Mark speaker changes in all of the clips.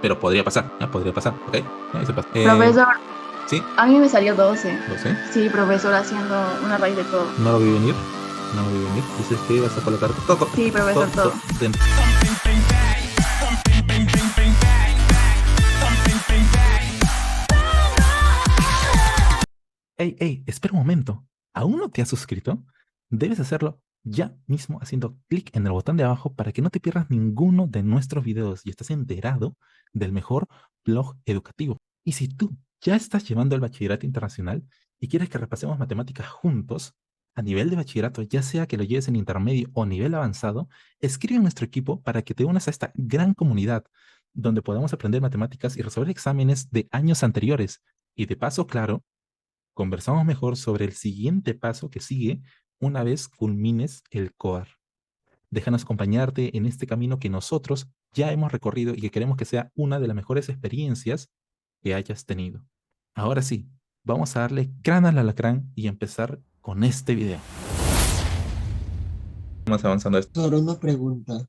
Speaker 1: pero podría pasar, ¿ok? Ahí se pasa.
Speaker 2: Profesor,
Speaker 1: ¿Sí?
Speaker 2: a mí me salió 12.
Speaker 1: 12.
Speaker 2: Sí, profesor, haciendo una raíz de todo.
Speaker 1: No lo vi venir. Dices que vas a colocar todo.
Speaker 2: Sí, profesor, todo.
Speaker 1: Dentro. Hey, espera un momento. ¿Aún no te has suscrito? Debes hacerlo ya mismo haciendo clic en el botón de abajo para que no te pierdas ninguno de nuestros videos y estés enterado del mejor blog educativo. Y si tú ya estás llevando el bachillerato internacional y quieres que repasemos matemáticas juntos, a nivel de bachillerato, ya sea que lo lleves en intermedio o nivel avanzado, escribe a nuestro equipo para que te unas a esta gran comunidad donde podamos aprender matemáticas y resolver exámenes de años anteriores. Y de paso, claro, conversamos mejor sobre el siguiente paso que sigue una vez culmines el COAR. Déjanos acompañarte en este camino que nosotros ya hemos recorrido y que queremos que sea una de las mejores experiencias que hayas tenido. Ahora sí, vamos a darle crán al alacrán y empezar con este video. Vamos avanzando esto.
Speaker 3: Ahora una pregunta.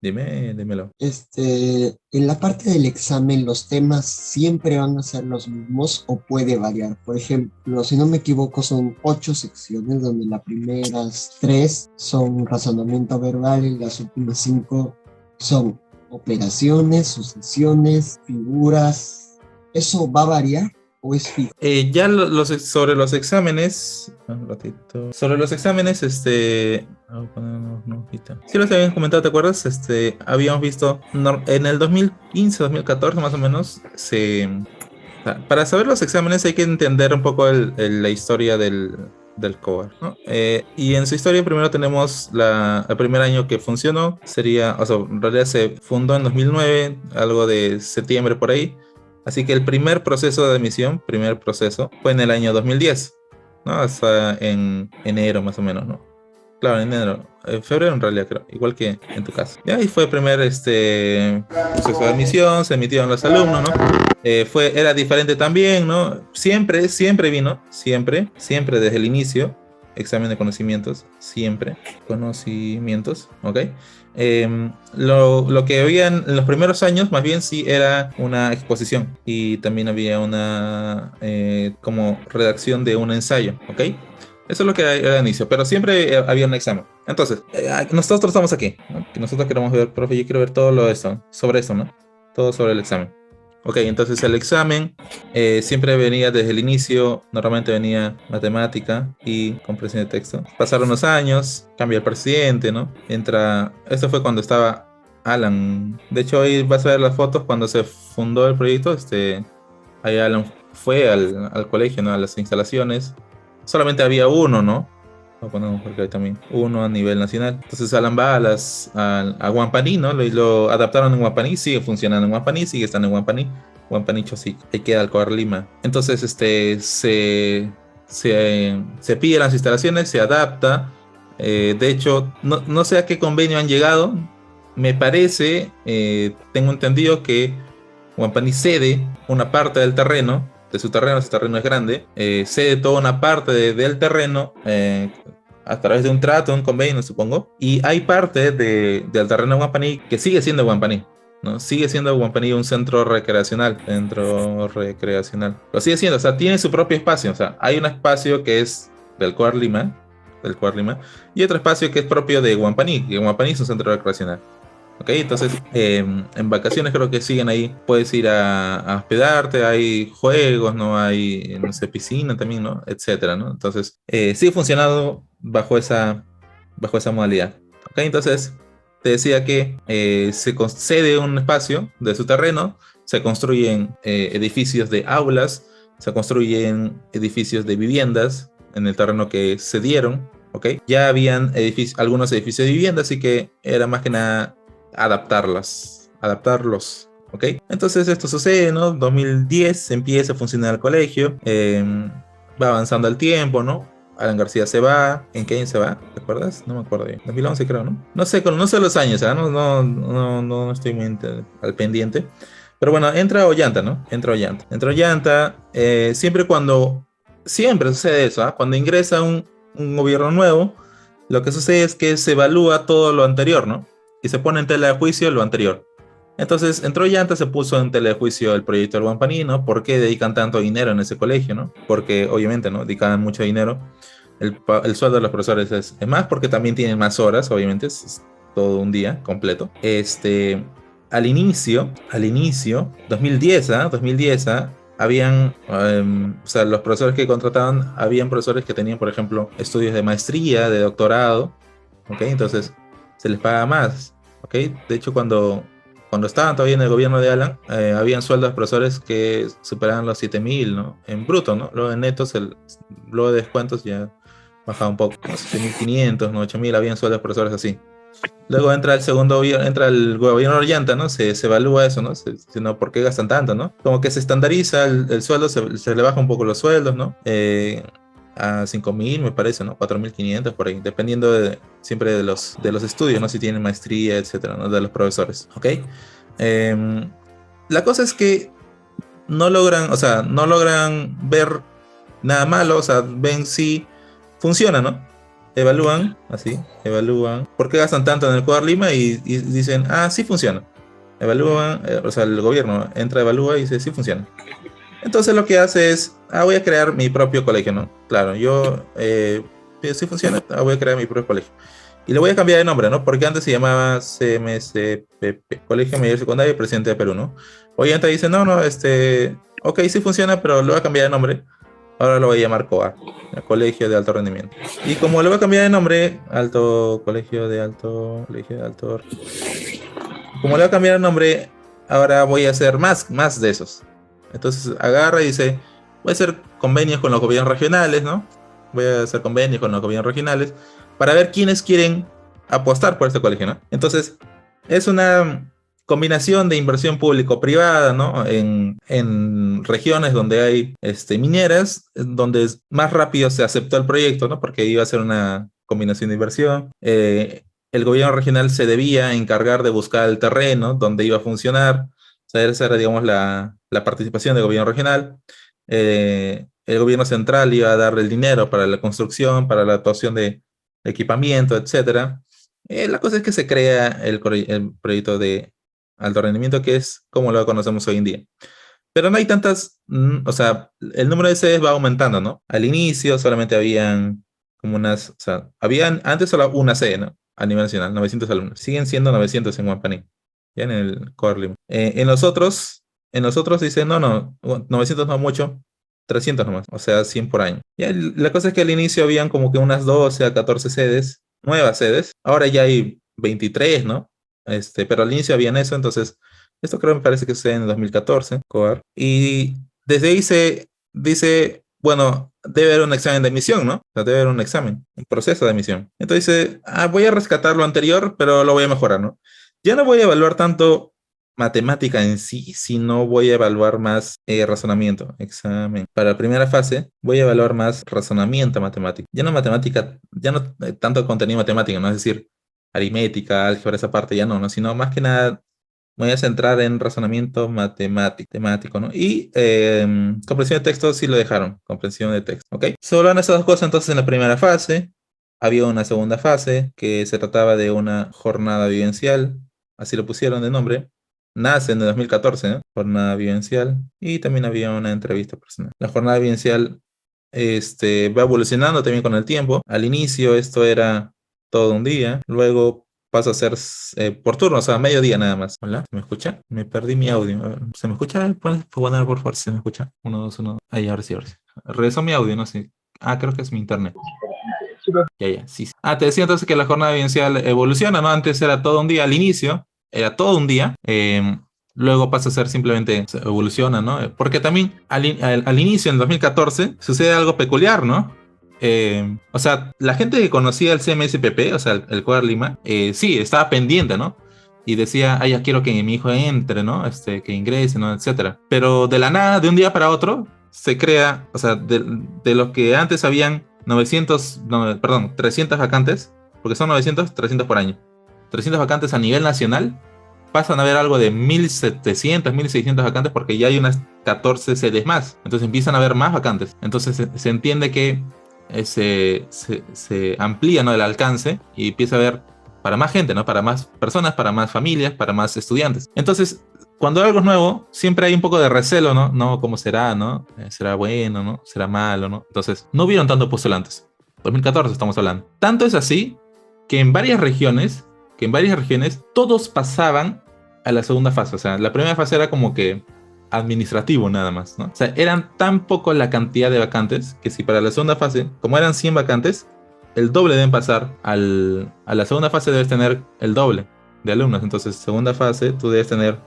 Speaker 1: Dímelo.
Speaker 3: En la parte del examen, ¿los temas siempre van a ser los mismos o puede variar? Por ejemplo, si no me equivoco, son 8 secciones, donde las primeras 3 son razonamiento verbal y las últimas 5 son operaciones, sucesiones, figuras. ¿Eso va a variar o es fijo?
Speaker 1: Ya sobre los exámenes, un ratito. Sobre los exámenes, voy a poner una hojita. Sí los habían comentado, ¿te acuerdas? Habíamos visto en el 2015, 2014 más o menos, para saber los exámenes hay que entender un poco la historia del COAR, ¿no? Y en su historia primero tenemos el primer año que funcionó, en realidad se fundó en 2009, algo de septiembre por ahí. Así que el primer proceso de admisión, fue en el año 2010, ¿no? Hasta en enero más o menos, ¿no? Claro, en enero, febrero en realidad creo, igual que en tu caso. Y ahí fue el primer proceso de admisión, se emitieron los alumnos, ¿no? Era diferente también, ¿no? Siempre desde el inicio, examen de conocimientos, ¿ok? Lo que había en los primeros años, más bien sí era una exposición y también había una como redacción de un ensayo, ¿ok? Eso es lo que era al inicio, pero siempre había un examen. Entonces, nosotros estamos aquí, ¿no? Que nosotros queremos ver, profe, yo quiero ver todo sobre eso, ¿no? Todo sobre el examen. Ok, entonces el examen siempre venía desde el inicio, normalmente venía matemática y comprensión de texto. Pasaron unos años, cambia el presidente, ¿no? Esto fue cuando estaba Alan. De hecho, hoy vas a ver las fotos cuando se fundó el proyecto. Ahí Alan fue al colegio, ¿no? A las instalaciones. Solamente había uno, ¿no? Lo ponemos porque hay también uno a nivel nacional. Entonces Alan va a Huampaní, ¿no? Lo adaptaron en Huampaní, sigue funcionando en Huampaní, sigue estando en Huampaní Chosic. Ahí queda el COAR Lima. Entonces se pide las instalaciones, se adapta. De hecho, no sé a qué convenio han llegado. Me parece, tengo entendido que Huampaní cede una parte del terreno. De su terreno es grande, cede toda una parte del terreno a través de un trato, un convenio, supongo, y hay parte del terreno de Huampaní que sigue siendo Huampaní, ¿no? Sigue siendo Huampaní un centro recreacional, lo sigue siendo, o sea, tiene su propio espacio, o sea, hay un espacio que es del COAR Lima, y otro espacio que es propio de Huampaní, que Huampaní es un centro recreacional. Ok, entonces en vacaciones creo que siguen ahí, puedes ir a hospedarte, hay juegos, ¿no? Hay, no sé, piscina también, ¿no? Etcétera, ¿no? Entonces sigue funcionando bajo esa modalidad. Ok, entonces te decía que se concede un espacio de su terreno, se construyen edificios de aulas, se construyen edificios de viviendas en el terreno que cedieron, ¿ok? Ya habían algunos edificios de vivienda, así que era más que nada adaptarlos, ¿ok? Entonces esto sucede, ¿no? 2010 empieza a funcionar el colegio, va avanzando el tiempo, ¿no? Alan García se va. ¿En qué año se va? ¿Te acuerdas? No me acuerdo bien. 2011 creo, ¿no? No sé los años, ¿eh? No estoy muy al pendiente. Pero bueno, entra Ollanta, ¿no? Entra Ollanta. Siempre sucede eso, ¿eh? Cuando ingresa un gobierno nuevo, lo que sucede es que se evalúa todo lo anterior, ¿no? Y se pone en tela de juicio lo anterior. Entonces entró Llanta, se puso en telejuicio el proyecto del Guampaní, ¿no? ¿Por qué dedican tanto dinero en ese colegio, no? Porque obviamente, ¿no? Dedicaban mucho dinero. El sueldo de los profesores es más porque también tienen más horas, obviamente, es todo un día completo. Al inicio, 2010, 2010, habían, o sea, los profesores que contrataban, habían profesores que tenían, por ejemplo, estudios de maestría, de doctorado, ¿ok? Entonces, se les paga más, ¿ok? De hecho, cuando estaban todavía en el gobierno de Alan, habían sueldos de profesores que superaban los 7.000, ¿no? En bruto, ¿no? Luego en netos, luego de descuentos ya bajaba un poco, ¿no? 7.500, ¿no? 8.000, habían sueldos de profesores así. Luego entra el segundo gobierno, entra el gobierno de Ollanta, ¿no? Se evalúa eso, ¿no? ¿No? ¿Por qué gastan tanto, no? Como que se estandariza el sueldo, se le baja un poco los sueldos, ¿no? A 5.000, me parece, ¿no? 4.500 por ahí, dependiendo siempre de los estudios, ¿no? Si tienen maestría, etcétera, ¿no? De los profesores, ¿ok? La cosa es que no logran ver nada malo, o sea, ven si funciona, ¿no? Evalúan por qué gastan tanto en el Cuadar Lima y dicen, sí funciona. Evalúan, o sea, el gobierno entra, evalúa y dice, sí funciona. Entonces lo que hace es, voy a crear mi propio colegio, ¿no? Claro, si funciona, voy a crear mi propio colegio. Y le voy a cambiar de nombre, ¿no? Porque antes se llamaba CMCPP, Colegio Medio Secundario y Presidente de Perú, ¿no? Hoy entra y dice, no, ok, sí funciona, pero le voy a cambiar de nombre. Ahora lo voy a llamar COA, el Colegio de Alto Rendimiento. Y como le voy a cambiar de nombre, Colegio de Alto. Como le voy a cambiar de nombre, ahora voy a hacer más de esos. Entonces agarra y dice, voy a hacer convenios con los gobiernos regionales, ¿no? Voy a hacer convenios con los gobiernos regionales para ver quiénes quieren apostar por este colegio, ¿no? Entonces, es una combinación de inversión público-privada, ¿no? En regiones donde hay mineras, donde más rápido se aceptó el proyecto, ¿no? Porque iba a ser una combinación de inversión. El gobierno regional se debía encargar de buscar el terreno donde iba a funcionar. O sea, esa era, digamos, la participación del gobierno regional. El gobierno central iba a dar el dinero para la construcción, para la actuación de equipamiento, etcétera. La cosa es que se crea el proyecto de alto rendimiento, que es como lo conocemos hoy en día. Pero no hay tantas, o sea, el número de sedes va aumentando, ¿no? Al inicio solamente habían como o sea, habían antes solo una sede, ¿no? A nivel nacional, 900 alumnos. Siguen siendo 900 en Guampaní, ya en el Corlim. En los otros dicen, no, 900 no mucho, 300 nomás, o sea, 100 por año. La cosa es que al inicio habían como que unas 12 a 14 sedes, nuevas sedes. Ahora ya hay 23, ¿no? Pero al inicio habían eso, entonces, esto creo me parece que sucede en el 2014, COAR. Y desde ahí se dice, bueno, debe haber un examen de admisión, ¿no? O sea, debe haber un examen, un proceso de admisión. Entonces dice, voy a rescatar lo anterior, pero lo voy a mejorar, ¿no? Ya no voy a evaluar tanto matemática en sí, sino voy a evaluar más razonamiento, examen. Para la primera fase voy a evaluar más razonamiento matemático. Ya no matemática, ya no tanto contenido matemático, ¿no? Es decir, aritmética, álgebra, esa parte ya no, sino más que nada me voy a centrar en razonamiento matemático, ¿no? Y comprensión de texto sí lo dejaron, comprensión de texto, ¿ok? Solo en esas dos cosas entonces en la primera fase. Había una segunda fase que se trataba de una jornada vivencial, así lo pusieron de nombre. Nace en el 2014, ¿no? Jornada vivencial. Y también había una entrevista personal. La jornada vivencial va evolucionando también con el tiempo. Al inicio esto era todo un día. Luego pasa a ser por turno, o sea, mediodía nada más. Hola, ¿se me escucha? Me perdí mi audio. A ver, ¿se me escucha? Puedes poner por favor si se me escucha. 1, 2, 1. Ahí, ahora sí, ahora sí. Regresó mi audio, no sé. Creo que es mi internet. Ya, sí. Te decía entonces que la jornada vivencial evoluciona, ¿no? Antes era todo un día, al inicio era todo un día, luego pasa a ser simplemente, evoluciona, ¿no? Porque también al inicio, en 2014, sucede algo peculiar, ¿no? O sea, la gente que conocía el CMSPP, o sea, el Cuadar Lima, sí, estaba pendiente, ¿no? Y decía, ya quiero que mi hijo entre, ¿no? Que ingrese, ¿no? Etcétera. Pero de la nada, de un día para otro, se crea, o sea, de los que antes habían 300 vacantes, porque son 300 por año. 300 vacantes a nivel nacional, pasan a haber algo de 1.700, 1.600 vacantes porque ya hay unas 14 sedes más. Entonces empiezan a haber más vacantes. Entonces se entiende que se amplía, ¿no? El alcance y empieza a haber para más gente, ¿no? Para más personas, para más familias, para más estudiantes. Entonces, cuando algo es nuevo, siempre hay un poco de recelo, ¿no? No, ¿cómo será, no? ¿Será bueno, no? ¿Será malo, no? Entonces, no hubieron tantos postulantes. 2014 estamos hablando. Tanto es así que en varias regiones, todos pasaban a la segunda fase. O sea, la primera fase era como que administrativo nada más, ¿no? O sea, eran tan poco la cantidad de vacantes que si para la segunda fase, como eran 100 vacantes, el doble deben pasar a la segunda fase, debes tener el doble de alumnos. Entonces, segunda fase, tú debes tener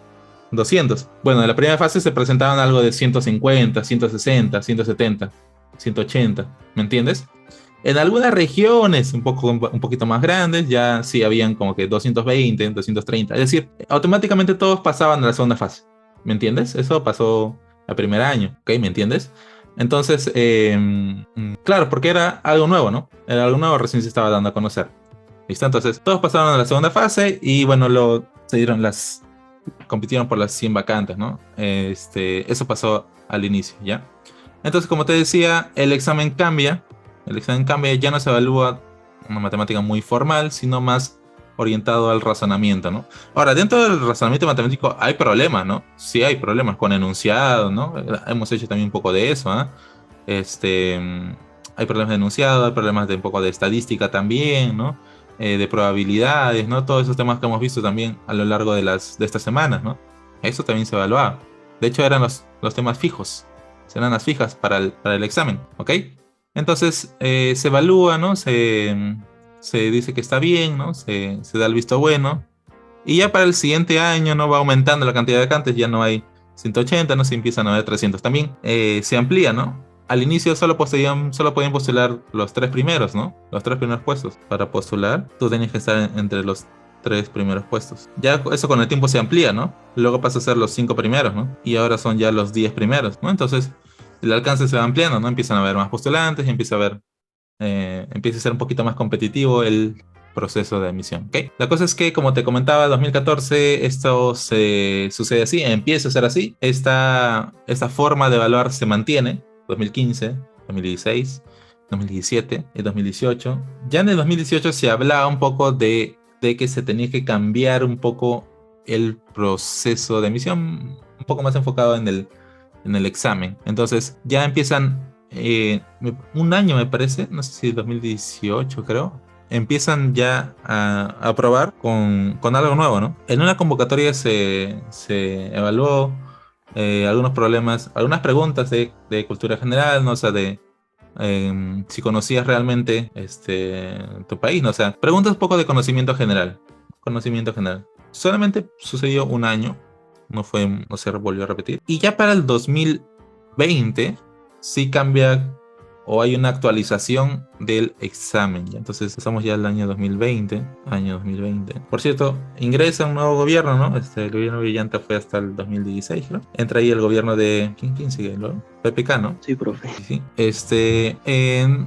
Speaker 1: 200. Bueno, en la primera fase se presentaban algo de 150, 160, 170, 180, ¿me entiendes? En algunas regiones un poquito más grandes ya sí habían como que 220, 230. Es decir, automáticamente todos pasaban a la segunda fase. ¿Me entiendes? Eso pasó el primer año, ¿ok? ¿Me entiendes? Entonces, claro, porque era algo nuevo, ¿no? Era algo nuevo, recién se estaba dando a conocer. ¿Listo? Entonces, todos pasaron a la segunda fase y bueno, compitieron por las 100 vacantes, ¿no? Eso pasó al inicio, ¿ya? Entonces, como te decía, el examen cambia, ya no se evalúa una matemática muy formal, sino más orientado al razonamiento, ¿no? Ahora, dentro del razonamiento matemático hay problemas, ¿no? Sí hay problemas con enunciado, ¿no? Hemos hecho también un poco de eso, ¿eh? Hay problemas de enunciado, hay problemas de un poco de estadística también, ¿no? De probabilidades, ¿no? Todos esos temas que hemos visto también a lo largo de estas semanas, ¿no? Eso también se evaluaba. De hecho, eran los temas fijos, serán las fijas para el examen, ¿ok? Entonces, se evalúa, ¿no? Se dice que está bien, ¿no? Se da el visto bueno. Y ya para el siguiente año, ¿no? Va aumentando la cantidad de vacantes, ya no hay 180, ¿no? Se empiezan a ver 300. También se amplía, ¿no? Al inicio solo podían postular los 3 primeros, ¿no? Los 3 primeros puestos. Para postular, tú tenías que estar entre los 3 primeros puestos. Ya eso con el tiempo se amplía, ¿no? Luego pasa a ser los 5 primeros, ¿no? Y ahora son ya los 10 primeros, ¿no? Entonces, el alcance se va ampliando, ¿no? Empiezan a haber más postulantes, empieza a ser un poquito más competitivo el proceso de admisión, ¿ok? La cosa es que, como te comentaba, 2014 esto sucede así, empieza a ser así. Esta forma de evaluar se mantiene, 2015, 2016, 2017 y 2018. Ya en el 2018 se hablaba un poco de que se tenía que cambiar un poco el proceso de admisión, un poco más enfocado en el examen. Entonces ya empiezan un año, me parece, no sé si 2018 creo, empiezan ya a probar con algo nuevo, ¿no? En una convocatoria se evaluó algunos problemas, algunas preguntas de cultura general, ¿no? O sea, si conocías realmente tu país, ¿no? O sea, preguntas un poco de conocimiento general. Solamente sucedió un año, no se volvió a repetir. Y ya para el 2020 sí cambia o hay una actualización del examen. ¿Ya? Entonces estamos ya el año 2020. Por cierto, ingresa un nuevo gobierno, ¿no? El gobierno Villanta fue hasta el 2016, creo. Entra ahí el gobierno de... ¿Quién sigue? PPK, ¿no?
Speaker 4: Sí, profe.
Speaker 1: Sí.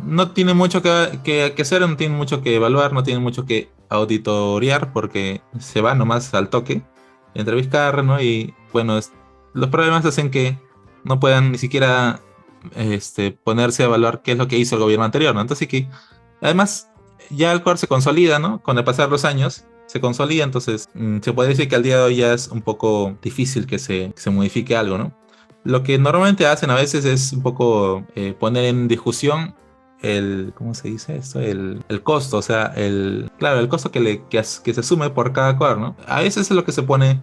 Speaker 1: No tiene mucho que hacer, no tiene mucho que evaluar, no tiene mucho que auditorear porque se va nomás al toque, entrevistar, ¿no? Y bueno, los problemas hacen que no puedan ni siquiera ponerse a evaluar qué es lo que hizo el gobierno anterior, ¿no? Entonces que además ya el cual se consolida, ¿no? Con el pasar de los años se consolida, entonces se puede decir que al día de hoy ya es un poco difícil que se modifique algo, ¿no? Lo que normalmente hacen a veces es un poco poner en discusión ¿cómo se dice esto? El costo, o sea, el costo que se asume por cada cuadro, ¿no? A veces es lo que se pone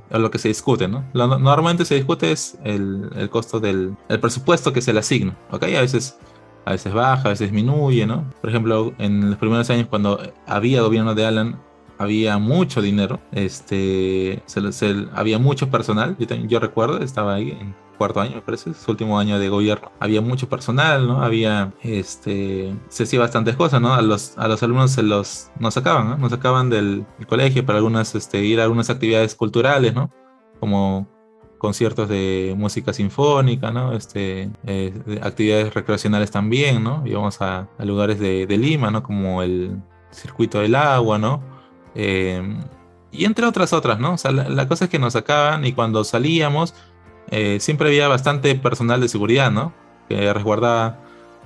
Speaker 1: o lo que se discute, ¿no? Normalmente se discute es el costo el presupuesto que se le asigna, ¿ok? A veces baja, a veces disminuye, ¿no? Por ejemplo, en los primeros años cuando había gobierno de Alan, había mucho dinero, había mucho personal, yo recuerdo, estaba ahí en cuarto año, me parece, su último año de gobierno, había mucho personal, ¿no? Se hacía bastantes cosas, ¿no? A los alumnos nos sacaban, ¿no? Nos sacaban del colegio para ir a algunas actividades culturales, ¿no? Como conciertos de música sinfónica, ¿no? Actividades recreacionales también, ¿no? Íbamos a lugares de Lima, ¿no? Como el circuito del agua, ¿no? Y entre otras, ¿no? O sea, la cosa es que nos sacaban y cuando salíamos siempre había bastante personal de seguridad, ¿no? Que resguardaba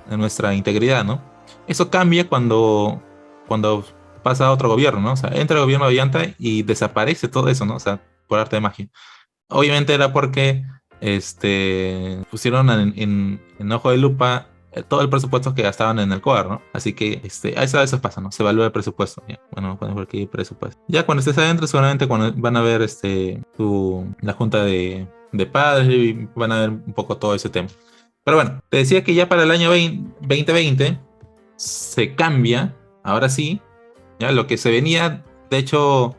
Speaker 1: nuestra integridad, ¿no? Eso cambia cuando pasa a otro gobierno, ¿no? O sea, entra el gobierno de Ollanta y desaparece todo eso, ¿no? O sea, por arte de magia. Obviamente era porque pusieron en ojo de lupa todo el presupuesto que gastaban en el COAR, ¿no? Así que a eso pasa, ¿no? Se evalúa el presupuesto. Ya. Bueno, ponemos por aquí presupuesto. Ya cuando estés adentro, seguramente cuando van a ver la junta de padres y van a ver un poco todo ese tema. Pero bueno, te decía que ya para el año 2020 se cambia, ahora sí, ya lo que se venía, de hecho,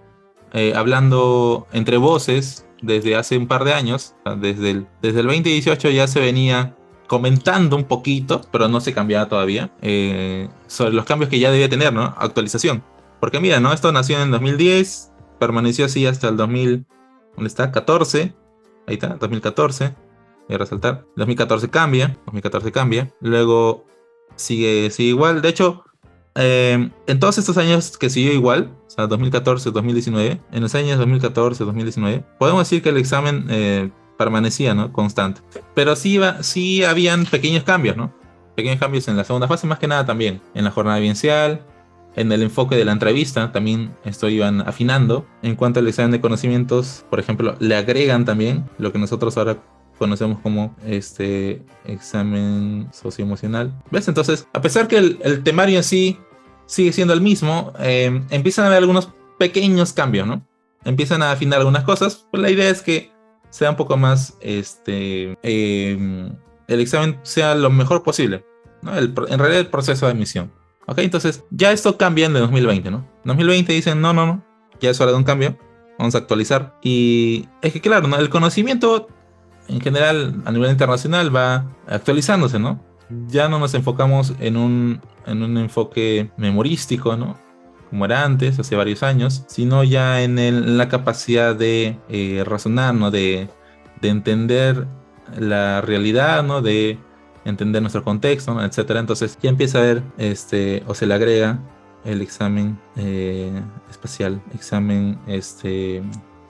Speaker 1: hablando entre voces desde hace un par de años, o sea, desde el 2018 ya se venía comentando un poquito, pero no se cambiaba todavía, sobre los cambios que ya debía tener, ¿no? Actualización. Porque mira, ¿no? Esto nació en 2010, permaneció así hasta el 2000, ¿dónde está? 14, ahí está, 2014, voy a resaltar. 2014 cambia, luego sigue igual, de hecho, en todos estos años que siguió igual, o sea, 2014, 2019, en los años 2014, 2019, podemos decir que el examen permanecía, ¿no? Constante. Pero sí habían pequeños cambios, ¿no? Pequeños cambios en la segunda fase, más que nada también. En la jornada vivencial, en el enfoque de la entrevista, también esto iban afinando. En cuanto al examen de conocimientos, por ejemplo, le agregan también lo que nosotros ahora conocemos como examen socioemocional. ¿Ves? Entonces, a pesar que el temario en sí sigue siendo el mismo, empiezan a haber algunos pequeños cambios, ¿no? Empiezan a afinar algunas cosas, pues la idea es que sea un poco más, el examen sea lo mejor posible, ¿no? En realidad el proceso de admisión. Ok, entonces ya esto cambia en el 2020, ¿no? En 2020 dicen, no, ya es hora de un cambio, vamos a actualizar. Y es que claro, ¿no? El conocimiento en general a nivel internacional va actualizándose, ¿no? Ya no nos enfocamos en un enfoque memorístico, ¿no? Como era antes, hace varios años, sino ya en la capacidad de razonar, ¿no? De entender la realidad, ¿no? De entender nuestro contexto, ¿no? Etcétera. Entonces ya empieza a ver, o se le agrega el examen espacial, examen,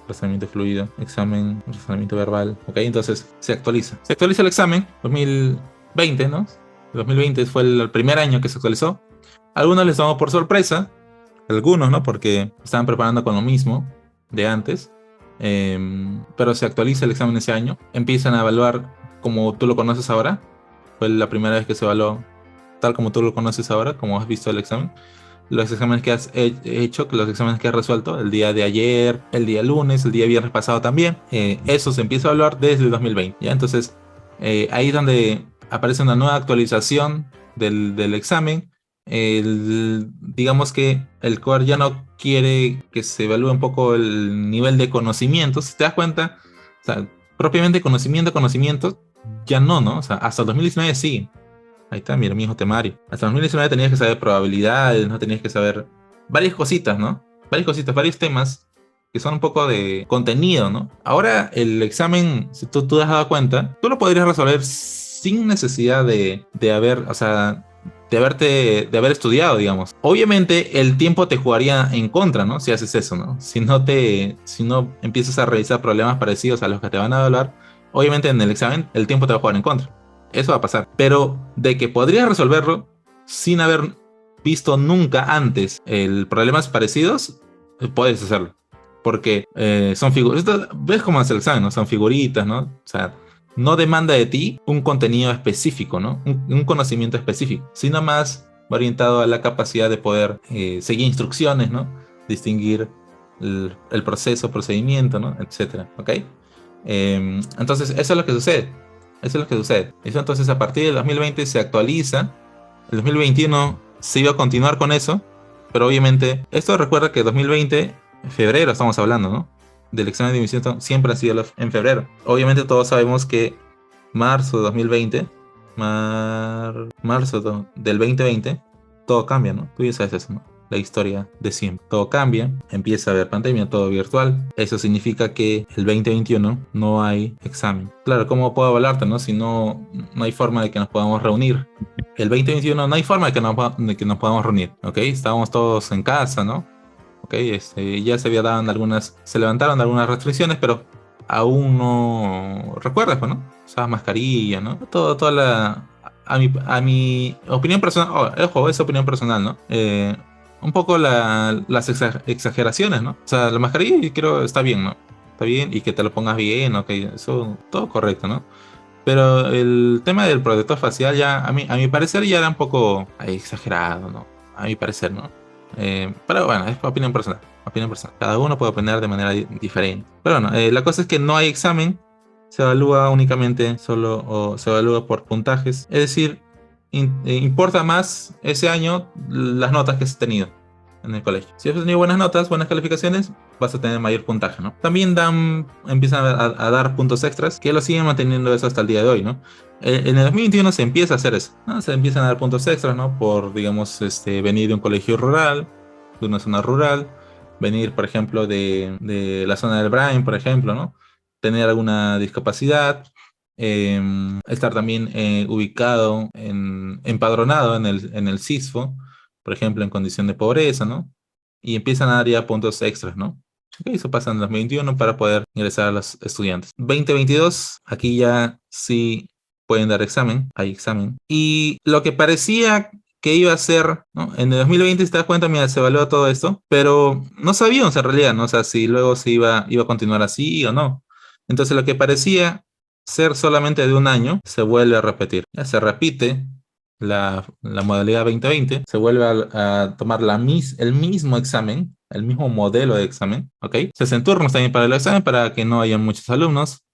Speaker 1: razonamiento fluido, examen, razonamiento verbal, ok, entonces se actualiza el examen, 2020, ¿no? 2020 fue el primer año que se actualizó. Algunos les tomó por sorpresa, algunos, ¿no? Porque estaban preparando con lo mismo de antes, pero se actualiza el examen ese año, empiezan a evaluar como tú lo conoces ahora, fue la primera vez que se evaluó tal como tú lo conoces ahora, como has visto el examen. Los exámenes que has hecho, los exámenes que has resuelto el día de ayer, el día lunes, el día viernes pasado también, eso se empieza a hablar desde el 2020, ¿ya? Entonces, ahí es donde aparece una nueva actualización del examen. Digamos que el COER ya no quiere que se evalúe un poco el nivel de conocimiento. Si te das cuenta, o sea, propiamente conocimiento, ya no, o sea, hasta el 2019 sí. Ahí está, mira, mi hijo temario. Hasta 2019 tenías que saber probabilidades, ¿no? Tenías que saber varias cositas, ¿no? Varias cositas, varios temas que son un poco de contenido, ¿no? Ahora el examen, si tú te has dado cuenta, tú lo podrías resolver sin necesidad de haber, o sea, de haber estudiado, digamos. Obviamente el tiempo te jugaría en contra, ¿no? Si haces eso, ¿no? Si no empiezas a revisar problemas parecidos a los que te van a evaluar, obviamente en el examen el tiempo te va a jugar en contra. Eso va a pasar. Pero de que podrías resolverlo sin haber visto nunca antes problemas parecidos, puedes hacerlo. Porque son figuras. ¿Ves cómo hace el examen, no? Son figuritas, ¿no? O sea, no demanda de ti un contenido específico, ¿no? Un conocimiento específico, sino más orientado a la capacidad de poder seguir instrucciones, ¿no? Distinguir el procedimiento, ¿no? Etcétera, ¿ok? Entonces, eso es lo que sucede. Eso es lo que sucede. Eso entonces a partir del 2020 se actualiza. El 2021 se iba a continuar con eso. Pero obviamente, esto recuerda que 2020, en febrero estamos hablando, ¿no? Del examen de admisión siempre ha sido en febrero. Obviamente todos sabemos que marzo de 2020, marzo del 2020, todo cambia, ¿no? Tú ya sabes eso, ¿no? La historia de siempre. Todo cambia, empieza a haber pandemia, todo virtual. Eso significa que el 2021 no hay examen. Claro, ¿cómo puedo evaluarte, no? Si no hay forma de que nos podamos reunir. El 2021 no hay forma de que nos podamos reunir, ¿ok? Estábamos todos en casa, ¿no? ¿Ok? Ya se levantaron algunas restricciones, pero aún no recuerdas, pues, ¿no? Usabas mascarilla, ¿no? Toda la... A mi opinión personal, ojo, es opinión personal, ¿no? un poco las exageraciones, ¿no? O sea, la mascarilla yo creo está bien, ¿no? Está bien y que te lo pongas bien, ok, eso todo correcto, ¿no? Pero el tema del protector facial ya, a mi parecer, ya era un poco exagerado, ¿no? A mi parecer, ¿no? Pero bueno, es opinión personal, opinión personal. Cada uno puede opinar de manera diferente. Pero bueno, la cosa es que no hay examen, se evalúa únicamente solo o se evalúa por puntajes. Es decir, importa más ese año las notas que has tenido en el colegio. Si has tenido buenas notas, buenas calificaciones, vas a tener mayor puntaje, ¿no? También empiezan a dar puntos extras que lo siguen manteniendo eso hasta el día de hoy, ¿no? En el 2021 se empieza a hacer eso, ¿no? Se empiezan a dar puntos extras, ¿no? Por, digamos, venir de un colegio rural, de una zona rural, venir, por ejemplo, de la zona del Brain, por ejemplo, ¿no? Tener alguna discapacidad, estar también ubicado, empadronado en el CISFO, por ejemplo, en condición de pobreza, ¿no? Y empiezan a dar ya puntos extras, ¿no? Ok, eso pasa en 2021 para poder ingresar a los estudiantes. 2022, aquí ya sí pueden dar examen, hay examen. Y lo que parecía que iba a ser, ¿no? En el 2020, si te das cuenta, mira, se evaluó todo esto, pero no sabíamos en realidad, ¿no? O sea, si luego se iba a continuar así o no. Entonces, lo que parecía ser solamente de un año, se vuelve a repetir. Ya se repite la modalidad 2020, se vuelve a tomar el mismo examen, el mismo modelo de examen, ¿ok? Se hacen turnos también para el examen para que no haya muchos alumnos,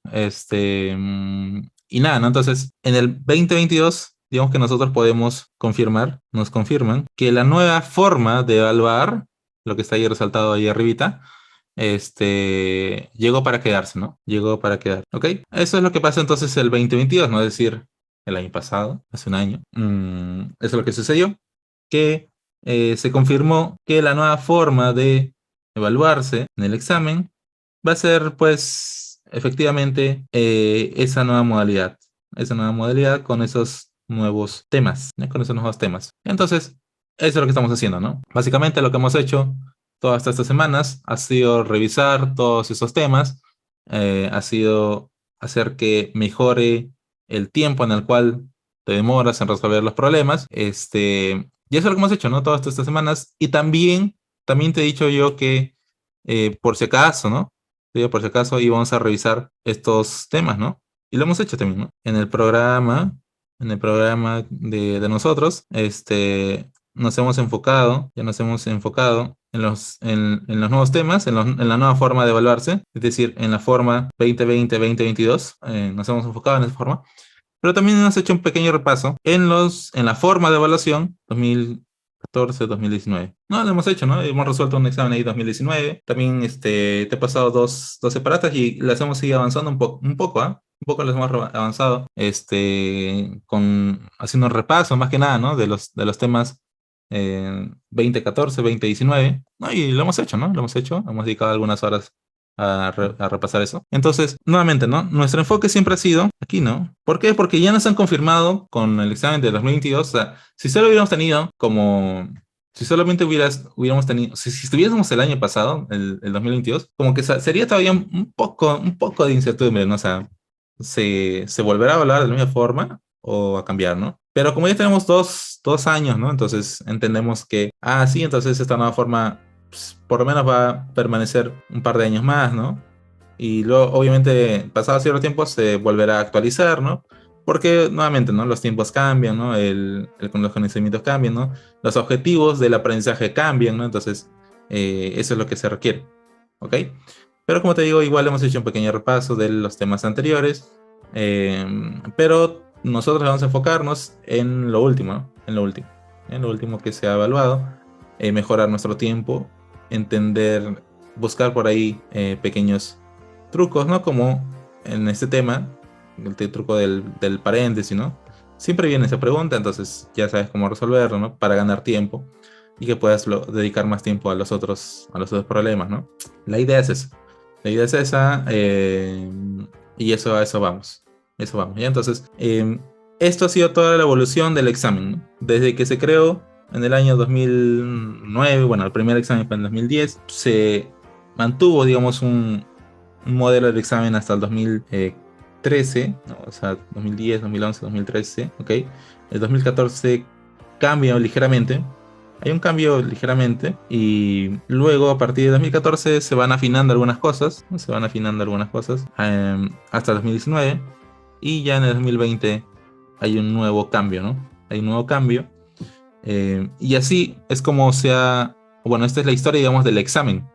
Speaker 1: y nada, ¿no? Entonces, en el 2022, digamos que nosotros podemos confirmar, nos confirman, que la nueva forma de evaluar, lo que está ahí resaltado ahí arribita, llegó para quedarse, ¿no? Llegó para quedar, ¿ok? Eso es lo que pasa entonces el 2022, ¿no? Es decir, el año pasado, hace un año. Eso es lo que sucedió, que se confirmó que la nueva forma de evaluarse en el examen va a ser, pues, efectivamente, esa nueva modalidad con esos nuevos temas, ¿no? Con esos nuevos temas. Entonces, eso es lo que estamos haciendo, ¿no? Básicamente lo que hemos hecho todas estas semanas ha sido revisar todos esos temas, ha sido hacer que mejore el tiempo en el cual te demoras en resolver los problemas. Y eso es lo que hemos hecho, ¿no? Todas estas semanas. Y también te he dicho yo que por si acaso, ¿no? Te digo, por si acaso íbamos a revisar estos temas, ¿no? Y lo hemos hecho también, ¿no? En el programa de nosotros, nos hemos enfocado en los nuevos temas, en la nueva forma de evaluarse, es decir, en la forma 2020-2022, nos hemos enfocado en esa forma, pero también hemos hecho un pequeño repaso en la forma de evaluación 2014-2019. No, lo hemos hecho, ¿no? Hemos resuelto un examen ahí 2019. También te he pasado dos separatas y las hemos seguido avanzando un poco, ¿ah? Un poco las hemos avanzado, haciendo un repaso más que nada, ¿no? De los temas 2014, 2019, ¿no? Y lo hemos hecho, ¿no? Lo hemos hecho, hemos dedicado algunas horas a repasar eso. Entonces, nuevamente, ¿no? Nuestro enfoque siempre ha sido aquí, ¿no? ¿Por qué? Porque ya nos han confirmado con el examen de 2022, o sea, si solo hubiéramos tenido como... Si solamente hubiéramos tenido, si estuviésemos el año pasado, el 2022, como que sería todavía un poco de incertidumbre, ¿no? O sea, se volverá a evaluar de la misma forma o a cambiar, ¿no? Pero como ya tenemos dos años, ¿no? Entonces entendemos que, sí, entonces esta nueva forma, pues, por lo menos va a permanecer un par de años más, ¿no? Y luego, obviamente, pasado cierto tiempo se volverá a actualizar, ¿no? Porque nuevamente, ¿no? Los tiempos cambian, ¿no? Los conocimientos cambian, ¿no? Los objetivos del aprendizaje cambian, ¿no? Entonces, eso es lo que se requiere, ¿ok? Pero como te digo, igual hemos hecho un pequeño repaso de los temas anteriores, pero nosotros vamos a enfocarnos en lo último, ¿no? En lo último que se ha evaluado, mejorar nuestro tiempo, entender, buscar por ahí pequeños trucos, ¿no? Como en este tema, el truco del paréntesis, ¿no? Siempre viene esa pregunta, entonces ya sabes cómo resolverlo, ¿no? Para ganar tiempo y que puedas dedicar más tiempo a los otros problemas, ¿no? La idea es esa. La idea es esa, y a eso vamos. Eso vamos. ¿Ya? Entonces, esto ha sido toda la evolución del examen, ¿no? Desde que se creó en el año 2009, bueno, el primer examen fue en 2010, se mantuvo, digamos, un modelo del examen hasta el 2013, ¿no? O sea, 2010, 2011, 2013, ¿ok? El 2014 cambia ligeramente, Hay un cambio ligeramente y luego a partir de 2014 se van afinando algunas cosas, ¿no? Se van afinando algunas cosas hasta 2019 y ya en el 2020 hay un nuevo cambio, ¿no? Hay un nuevo cambio y así es como bueno, esta es la historia, digamos, del examen,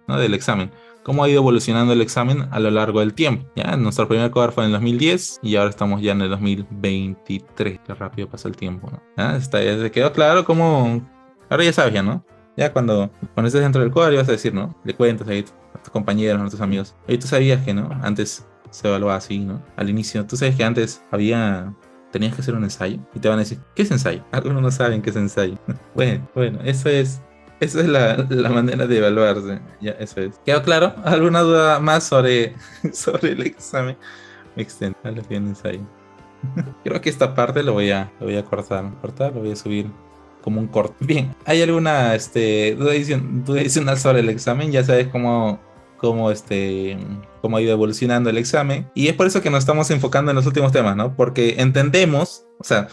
Speaker 1: ¿no? Del examen. Cómo ha ido evolucionando el examen a lo largo del tiempo. Ya, nuestro primer cover fue en el 2010 y ahora estamos ya en el 2023. Qué rápido pasa el tiempo, ¿no? Ya se quedó claro cómo. Ahora ya sabes, ya, ¿no? Ya cuando estés dentro del cover vas a decir, ¿no? Le cuentas ahí a tus compañeros, a tus amigos. Oye, tú sabías que, ¿no? Antes se evaluaba así, ¿no? Al inicio, tú sabes que antes tenías que hacer un ensayo y te van a decir, ¿qué es ensayo? Algunos no saben qué es ensayo. Bueno, esa es la manera de evaluarse. Ya, eso es. ¿Quedó claro? ¿Alguna duda más sobre el examen? Extenso, bien ensayo. Creo que esta parte lo voy a cortar, lo voy a subir como un corte. Bien, ¿hay alguna duda adicional sobre el examen? Ya sabes cómo ha ido evolucionando el examen. Y es por eso que nos estamos enfocando en los últimos temas, ¿no? Porque entendemos, o sea,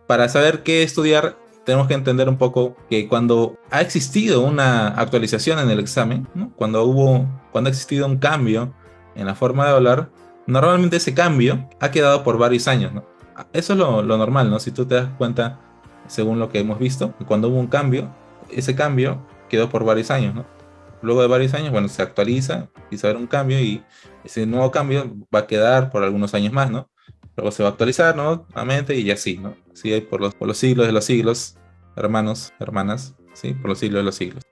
Speaker 1: para saber qué estudiar, tenemos que entender un poco que cuando ha existido una actualización en el examen, ¿no? Cuando ha existido un cambio en la forma de hablar, normalmente ese cambio ha quedado por varios años, ¿no? Eso es lo normal, ¿no? Si tú te das cuenta, según lo que hemos visto, cuando hubo un cambio, ese cambio quedó por varios años, ¿no? Luego de varios años, bueno, se actualiza, empieza a haber un cambio y ese nuevo cambio va a quedar por algunos años más, ¿no? Luego se va a actualizar, ¿no? Nuevamente y así, ¿no? Así hay por los siglos de los siglos, hermanos, hermanas, ¿sí? Por los siglos de los siglos.